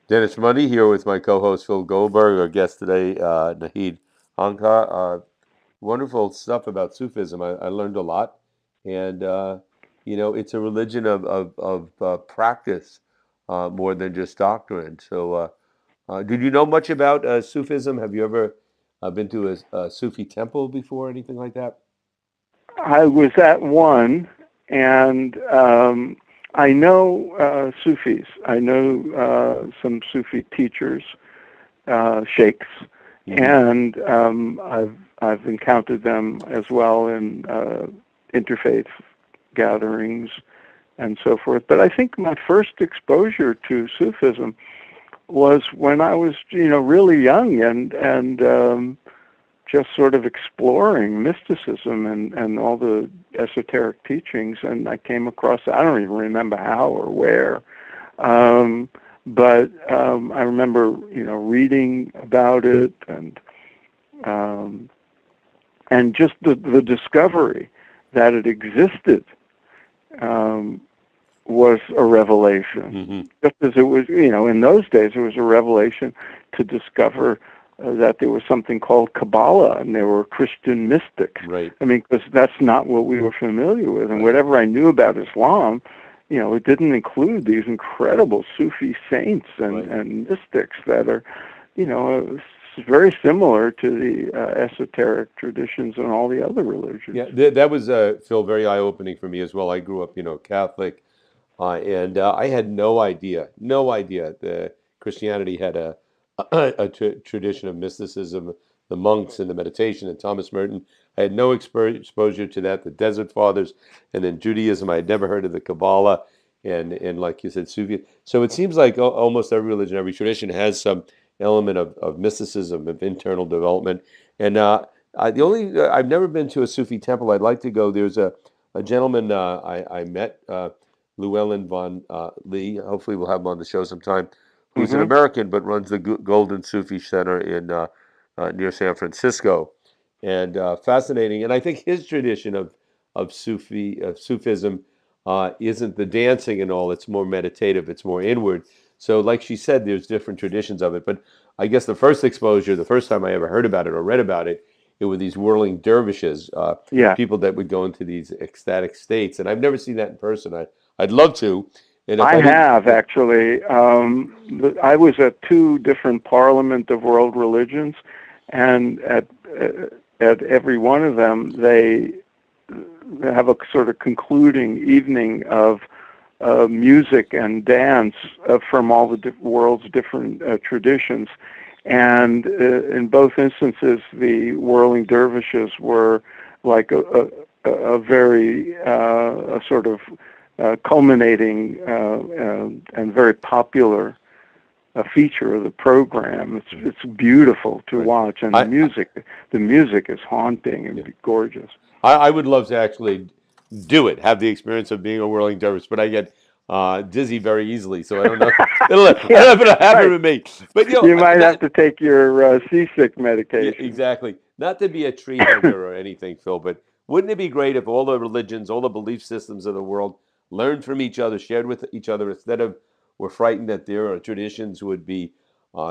Dennis Money here with my co-host Phil Goldberg. Our guest today, Nahid Angha. Wonderful stuff about Sufism. I learned a lot, and it's a religion of practice more than just doctrine. So, did you know much about Sufism? Have you ever been to a Sufi temple before, anything like that? I was at one, and I know Sufis. I know some Sufi teachers, sheikhs, Hmm. and I've encountered them as well in interfaith gatherings and so forth. But I think my first exposure to Sufism was when I was, really young and just sort of exploring mysticism and all the esoteric teachings, and I came across, I don't even remember how or where, um, but I remember, reading about it um, and just the discovery that it existed um, was a revelation. Hmm. Just as it was, in those days, it was a revelation to discover that there was something called Kabbalah and there were Christian mystics. Right, I mean, because that's not what we were familiar with. And right, whatever I knew about Islam, it didn't include these incredible Sufi saints right. and mystics that are, very similar to the esoteric traditions in all the other religions. Yeah, that was Phil, very eye-opening for me as well. I grew up, Catholic. And I had no idea that Christianity had a tradition of mysticism, the monks and the meditation, and Thomas Merton. I had no exposure to that, the Desert Fathers, and then Judaism. I had never heard of the Kabbalah, and like you said, Sufi. So it seems like almost every religion, every tradition has some element of mysticism, of internal development. And the only I've never been to a Sufi temple. I'd like to go. There's a gentleman I met. Llewellyn von Lee. Hopefully, we'll have him on the show sometime. Who's an Hmm. American but runs the Golden Sufi Center in near San Francisco, and fascinating. And I think his tradition of Sufism isn't the dancing and all. It's more meditative. It's more inward. So, like she said, there's different traditions of it. But I guess the first exposure, the first time I ever heard about it or read about it, it were these whirling dervishes, Yeah. people that would go into these ecstatic states. And I've never seen that in person. I'd love to. And if I I didn't, have actually. I was at two different Parliament of World Religions, and at every one of them, they have a sort of concluding evening of music and dance from all the world's different traditions. And in both instances, the whirling dervishes were like a very a sort of culminating and very popular feature of the program. It's beautiful to right. watch, and I, the music is haunting yeah. and gorgeous. I would love to actually do it, have the experience of being a whirling dervish, but I get dizzy very easily, so I don't know. I don't Yeah, know if it'll happen right. with me. But You might have not. to take your seasick Yeah, medication. exactly. Not to be a tree hugger or anything, Phil, but wouldn't it be great if all the religions, all the belief systems of the world learned from each other, shared with each other, instead of we're frightened that their traditions would be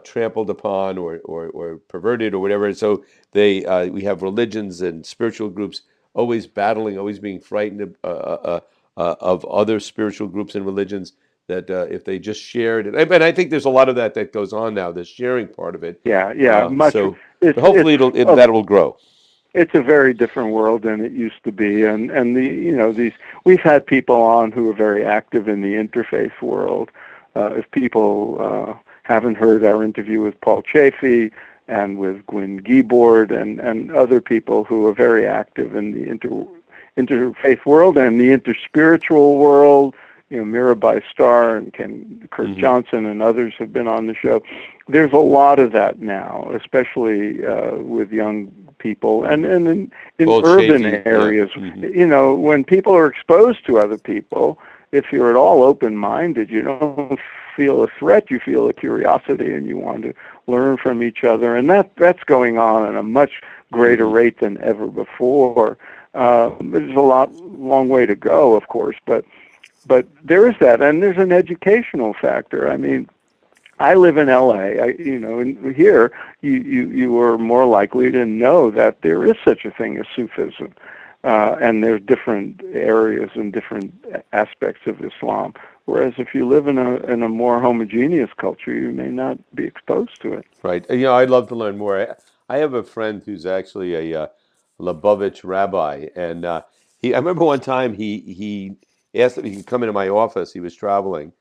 trampled upon or perverted or whatever. So we have religions and spiritual groups always battling, always being frightened of other spiritual groups and religions. That if they just shared it, and I think there's a lot of that goes on now, the sharing part of it. Yeah, yeah, much. So It's hopefully a that will grow. it's a very different world than it used to be, and these we've had people on who are very active in the interfaith world. If people haven't heard our interview with Paul Chaffee and with Gwyn Giebord and other people who are very active in the interfaith world and the interspiritual world, Mirabai Starr and Kurt Hmm. Johnson and others have been on the show. There's a lot of that now, especially with young people and in Paul urban Chaffee, yeah. areas. Hmm. When people are exposed to other people, if you're at all open-minded, you don't feel a threat. You feel a curiosity, and you want to learn from each other. And that's going on at a much greater Hmm. rate than ever before. There's a long way to go, of course, but there is that, and there's an educational factor. I mean, I live in LA. And here you are more likely to know that there is such a thing as Sufism, and there's different areas and different aspects of Islam. Whereas if you live in a more homogeneous culture, you may not be exposed to it. Right. I'd love to learn more. I have a friend who's actually a Lubavitch rabbi, and I remember one time he asked if he could come into my office. He was traveling,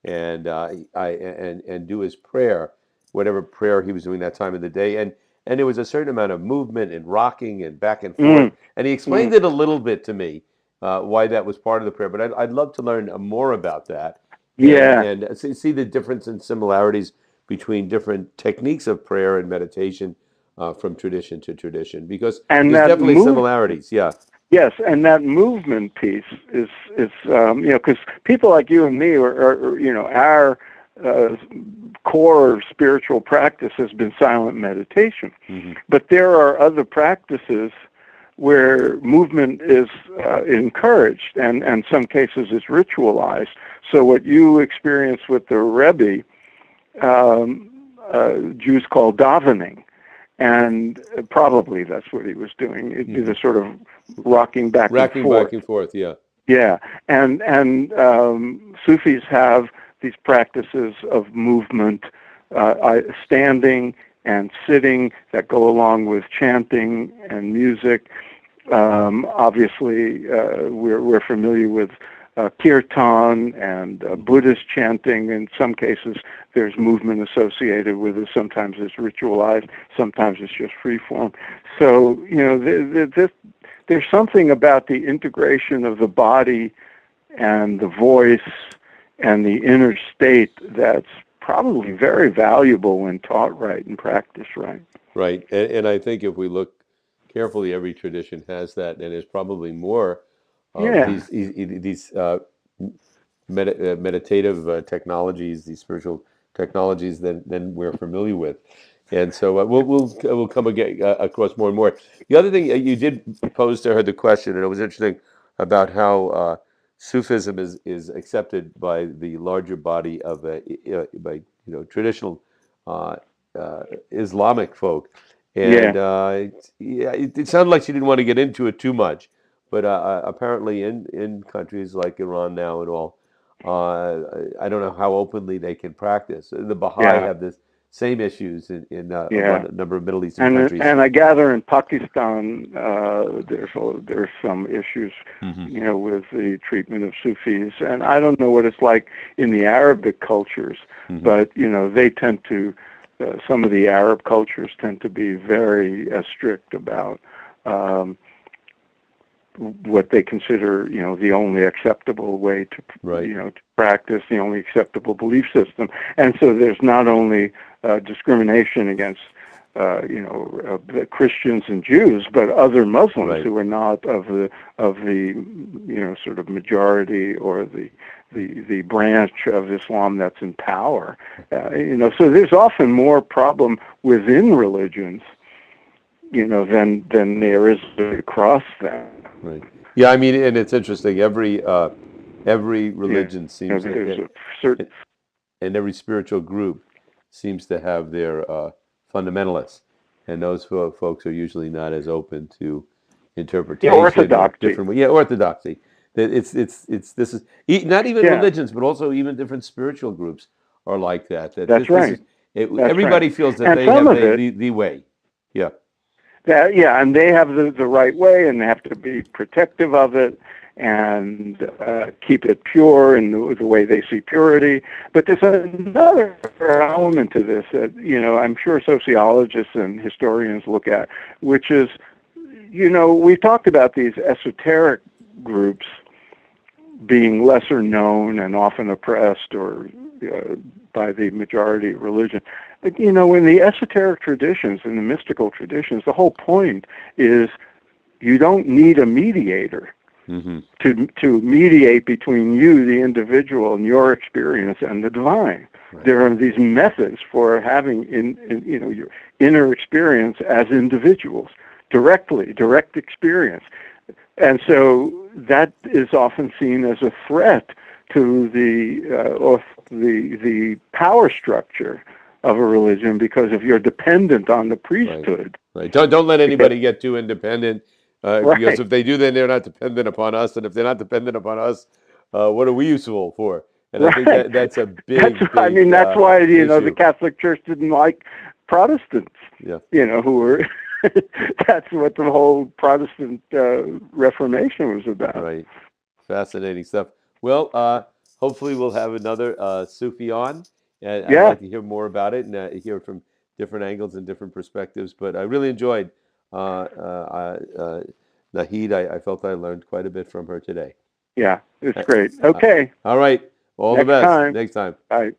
and and do his prayer, whatever prayer he was doing that time of the day, and there was a certain amount of movement and rocking and back and forth, Mm, and he mm. explained it a little bit to me, why that was part of the prayer. But I'd love to learn more about that, and Yeah, see the difference and similarities between different techniques of prayer and meditation, from tradition to tradition, because and there's that definitely move. similarities. Yeah. Yes, and that movement piece is because people like you and me our uh, core spiritual practice has been silent meditation, Hmm. but there are other practices where movement is encouraged, and in some cases it's ritualized. So what you experience with the Rebbe, Jews call davening, and probably that's what he was doing. It'd be Hmm. the sort of rocking back and Racking back forth. and forth. Yeah. Yeah, and Sufis have these practices of movement, standing and sitting that go along with chanting and music. Obviously, we're familiar with kirtan and Buddhist chanting. In some cases, there's movement associated with it. Sometimes it's ritualized. Sometimes it's just free form. So, there's something about the integration of the body and the voice and the inner state that's probably very valuable when taught right and practiced right. Right. And I think if we look carefully, every tradition has that, and there's probably more of Yeah, these meditative technologies, these spiritual technologies than we're familiar with. And so we'll come again, across more and more. The other thing, you did pose to her the question, and it was interesting about how Sufism is accepted by the larger body of by traditional uh, Islamic folk. yeah. And yeah, it sounded like she didn't want to get into it too much, but apparently in countries like Iran now and all, I don't know how openly they can practice. The Baha'i Yeah, have the same issues in yeah. a number of Middle Eastern And countries. and I gather in Pakistan there's some issues, Hmm. with the treatment of Sufis, and I don't know what it's like in the Arabic cultures, Hmm. but they tend to some of the Arab cultures tend to be very strict about um, what they consider, the only acceptable way to, Right. to practice, the only acceptable belief system. And so there's not only discrimination against, the Christians and Jews, but other Muslims Right. who are not of the, sort of majority or the branch of Islam that's in power. So there's often more problem within religions, than there is across them. Right. Yeah, I mean, and it's interesting. Every Yeah, religion seems, there's a certain. and every spiritual group seems to have their fundamentalists, and those folks are usually not as open to Yeah, interpretation or orthodoxy. different. Yeah, orthodoxy. That it's this is not even Yeah, religions, but also even different spiritual groups are like that. That that's this is right. That's right. everybody feels that And they some have of it, the way. Yeah. and they have the right way, and they have to be protective of it and keep it pure in the way they see purity. But there's another element to this that I'm sure sociologists and historians look at, which is we talked about these esoteric groups being lesser known and often oppressed or by the majority of religion. But, in the esoteric traditions, in the mystical traditions, the whole point is you don't need a mediator Hmm. to mediate between you, the individual, and your experience and the divine. Right. There are these methods for having your inner experience as individuals, direct experience. And so that is often seen as a threat to the power structure of a religion, because if you're dependent on the Right. priesthood, Right. Don't let to get anybody get too independent, because right, if they do, then they're not dependent upon us, and if they're not dependent upon us, what are we useful for? And I think right. that that's a That's big, I mean big that's why the issue. Catholic Church didn't like Protestants. Yeah. Who were that's what the whole Protestant Reformation was about. Right. Fascinating stuff. Well, hopefully we'll have another Sufi on, and I'd Yeah, like to hear more about it and hear it from different angles and different perspectives. But I really enjoyed Nahid. I felt I learned quite a bit from her today. yeah, it's Uh, great. uh, Okay, all right. All the next best. time. Next time. Bye.